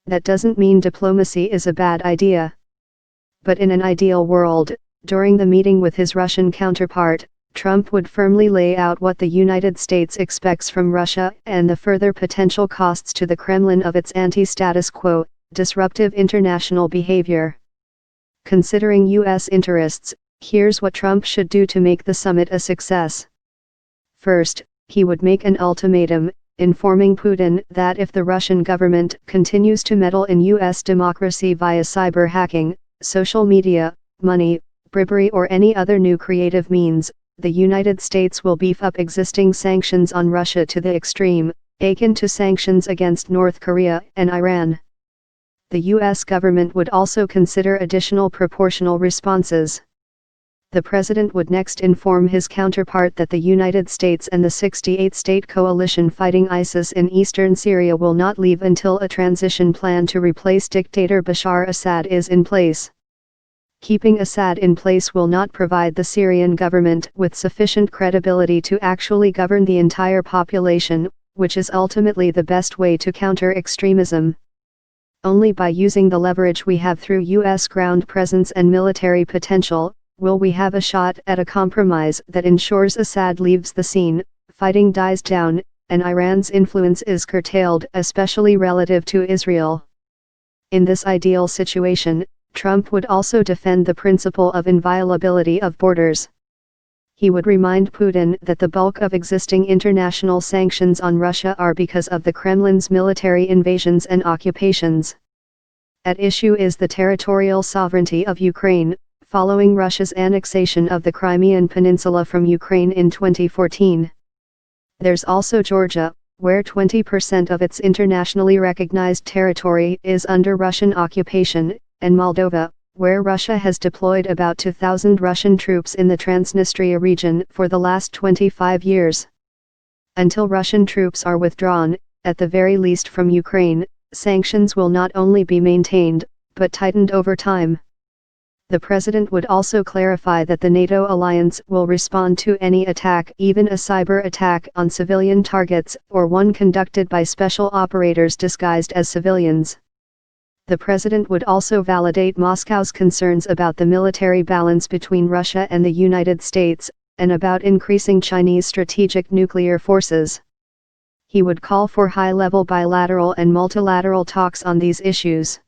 that doesn't mean diplomacy is a bad idea. But in an ideal world, during the meeting with his Russian counterpart, Trump would firmly lay out what the United States expects from Russia and the further potential costs to the Kremlin of its anti-status quo, disruptive international behavior. Considering U.S. interests, here's what Trump should do to make the summit a success. First, he would make an ultimatum, informing Putin that if the Russian government continues to meddle in U.S. democracy via cyber hacking, social media, money, bribery or any other new creative means, the United States will beef up existing sanctions on Russia to the extreme, akin to sanctions against North Korea and Iran. The U.S. government would also consider additional proportional responses. The president would next inform his counterpart that the United States and the 68-state coalition fighting ISIS in eastern Syria will not leave until a transition plan to replace dictator Bashar Assad is in place. Keeping Assad in place will not provide the Syrian government with sufficient credibility to actually govern the entire population, which is ultimately the best way to counter extremism. Only by using the leverage we have through U.S. ground presence and military potential, will we have a shot at a compromise that ensures Assad leaves the scene, fighting dies down, and Iran's influence is curtailed, especially relative to Israel. In this ideal situation, Trump would also defend the principle of inviolability of borders. He would remind Putin that the bulk of existing international sanctions on Russia are because of the Kremlin's military invasions and occupations. At issue is the territorial sovereignty of Ukraine, following Russia's annexation of the Crimean Peninsula from Ukraine in 2014. There's also Georgia, where 20% of its internationally recognized territory is under Russian occupation, and Moldova, where Russia has deployed about 2,000 Russian troops in the Transnistria region for the last 25 years. Until Russian troops are withdrawn, at the very least from Ukraine, sanctions will not only be maintained, but tightened over time. The president would also clarify that the NATO alliance will respond to any attack, even a cyber attack on civilian targets, or one conducted by special operators disguised as civilians. The president would also validate Moscow's concerns about the military balance between Russia and the United States, and about increasing Chinese strategic nuclear forces. He would call for high-level bilateral and multilateral talks on these issues.